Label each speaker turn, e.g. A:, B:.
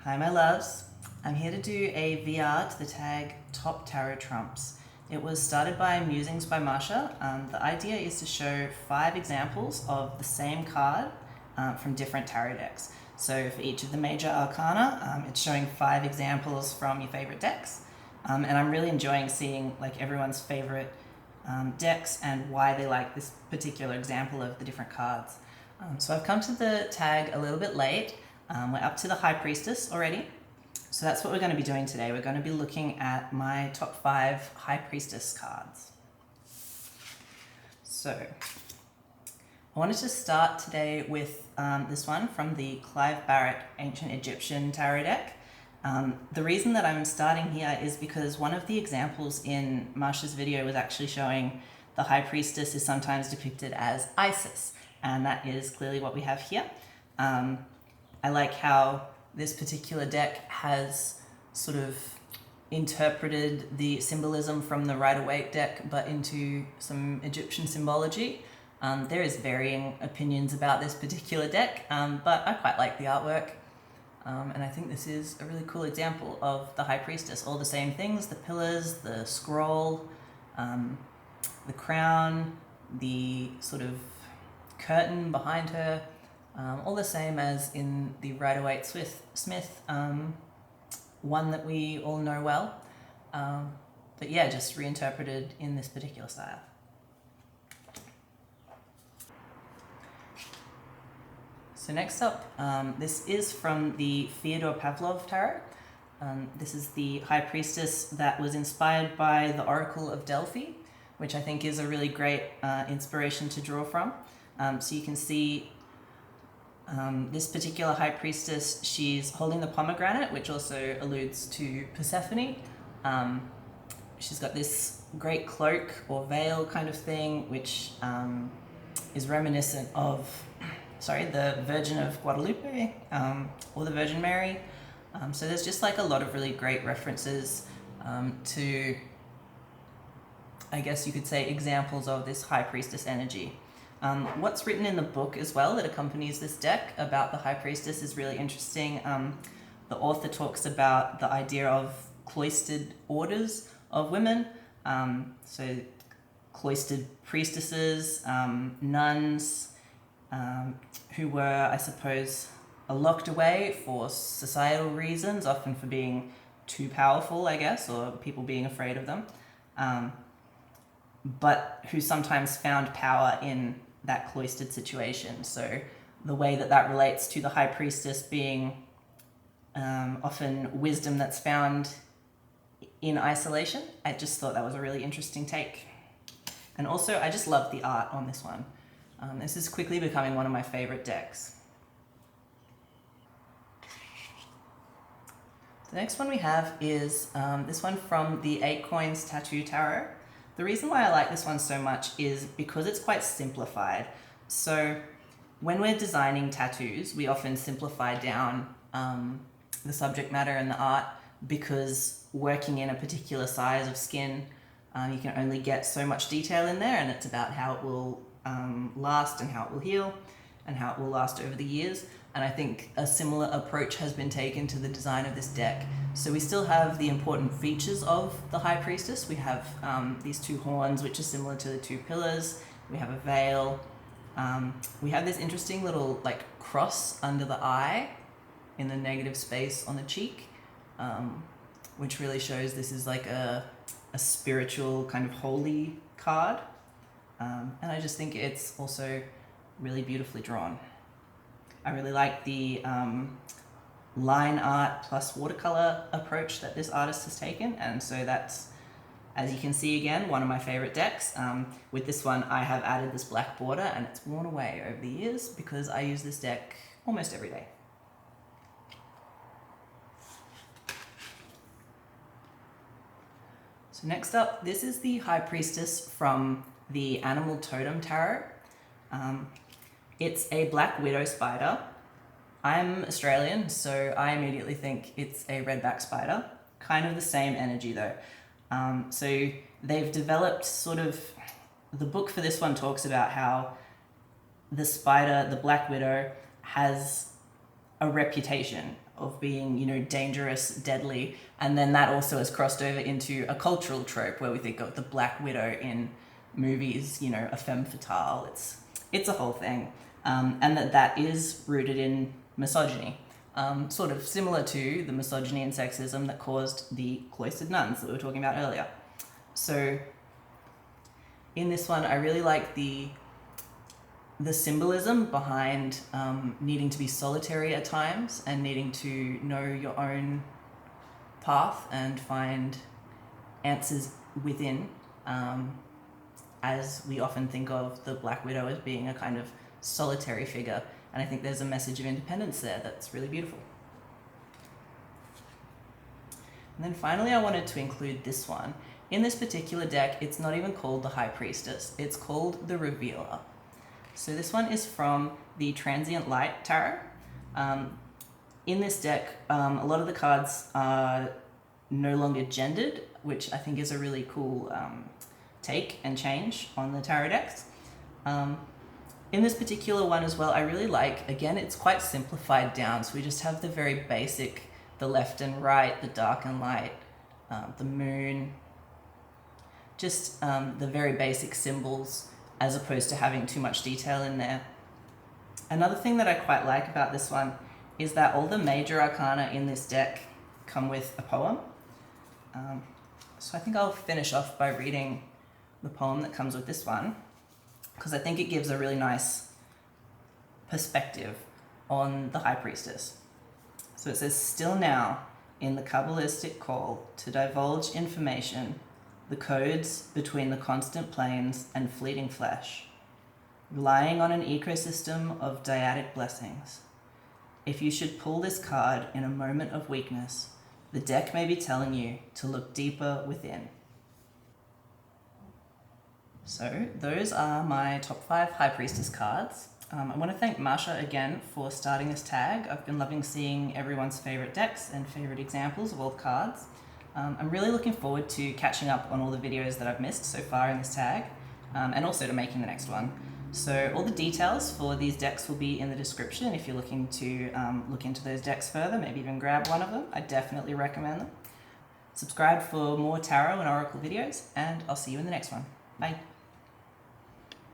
A: Hi my loves, I'm here to do a VR to the tag Top Tarot Trumps. It was started by Musings by Marsha. The idea is to show 5 examples of the same card from different tarot decks. So for each of the major arcana, it's showing 5 examples from your favorite decks. And I'm really enjoying seeing like everyone's favorite decks and why they like this particular example of the different cards. So I've come to the tag a little bit late. We're up to the High Priestess already. So that's what we're going to be doing today. We're going to be looking at my top 5 High Priestess cards. So I wanted to start today with this one from the Clive Barrett Ancient Egyptian Tarot deck. The reason that I'm starting here is because one of the examples in Marsha's video was actually showing the High Priestess is sometimes depicted as Isis, and that is clearly what we have here. I like how this particular deck has sort of interpreted the symbolism from the Rider-Waite deck but into some Egyptian symbology. There is varying opinions about this particular deck, but I quite like the artwork. And I think this is a really cool example of the High Priestess. All the same things, the pillars, the scroll, the crown, the sort of curtain behind her, all the same as in the Rider-Waite Smith one that we all know well. But yeah, just reinterpreted in this particular style. So next up, this is from the Fyodor Pavlov tarot. This is the High Priestess that was inspired by the Oracle of Delphi, which I think is a really great inspiration to draw from. So you can see this particular High Priestess, she's holding the pomegranate, which also alludes to Persephone. She's got this great cloak or veil kind of thing, which is reminiscent of, the Virgin of Guadalupe, or the Virgin Mary. So there's just like a lot of really great references to, I guess you could say, examples of this High Priestess energy. What's written in the book as well that accompanies this deck about the High Priestess is really interesting. The author talks about the idea of cloistered orders of women. So cloistered priestesses, nuns, who were, I suppose, locked away for societal reasons, often for being too powerful, I guess, or people being afraid of them, but who sometimes found power in that cloistered situation. So the way that that relates to the High Priestess being often wisdom that's found in isolation, I just thought that was a really interesting take. And also, I just love the art on this one. This is quickly becoming one of my favorite decks. The next one we have is this one from the 8 Coins Tattoo Tarot. The reason why I like this one so much is because it's quite simplified. So when we're designing tattoos, we often simplify down the subject matter and the art, because working in a particular size of skin, you can only get so much detail in there, and it's about how it will last and how it will heal and how it will last over the years. And I think a similar approach has been taken to the design of this deck. So we still have the important features of the High Priestess. We have these 2 horns, which are similar to the 2 pillars. We have a veil. We have this interesting little like cross under the eye in the negative space on the cheek, which really shows this is like a spiritual kind of holy card. And I just think it's also really beautifully drawn. I really like the line art plus watercolor approach that this artist has taken, and so that's, as you can see again, one of my favorite decks. With this one I have added this black border, and it's worn away over the years because I use this deck almost every day. So next up, this is the High Priestess from the Animal Totem Tarot. It's a black widow spider. I'm Australian, so I immediately think it's a redback spider. Kind of the same energy though. So they've developed sort of, the book for this one talks about how the spider, the black widow, has a reputation of being, you know, dangerous, deadly, and then that also has crossed over into a cultural trope where we think of the Black Widow in movies, you know, a femme fatale. It's a whole thing, and that is rooted in misogyny, sort of similar to the misogyny and sexism that caused the cloistered nuns that we were talking about earlier. So in this one, I really like the symbolism behind needing to be solitary at times and needing to know your own path and find answers within, as we often think of the Black Widow as being a kind of solitary figure. And I think there's a message of independence there that's really beautiful. And then finally, I wanted to include this one. In this particular deck, it's not even called the High Priestess, it's called the Revealer. So this one is from the Transient Light Tarot. In this deck, a lot of the cards are no longer gendered, which I think is a really cool take and change on the tarot decks. In this particular one as well, I really like, again, it's quite simplified down. So we just have the very basic, the left and right, the dark and light, the moon, just the very basic symbols, as opposed to having too much detail in there. Another thing that I quite like about this one is that all the major arcana in this deck come with a poem. So I think I'll finish off by reading the poem that comes with this one, because I think it gives a really nice perspective on the High Priestess. So it says, "Still now, in the Kabbalistic call to divulge information, the codes between the constant planes and fleeting flesh, relying on an ecosystem of dyadic blessings. If you should pull this card in a moment of weakness, the deck may be telling you to look deeper within." So those are my top 5 High Priestess cards. I want to thank Marsha again for starting this tag. I've been loving seeing everyone's favourite decks and favourite examples of all the cards. I'm really looking forward to catching up on all the videos that I've missed so far in this tag, and also to making the next one. So all the details for these decks will be in the description if you're looking to look into those decks further, maybe even grab one of them. I definitely recommend them. Subscribe for more tarot and oracle videos, and I'll see you in the next one. Bye.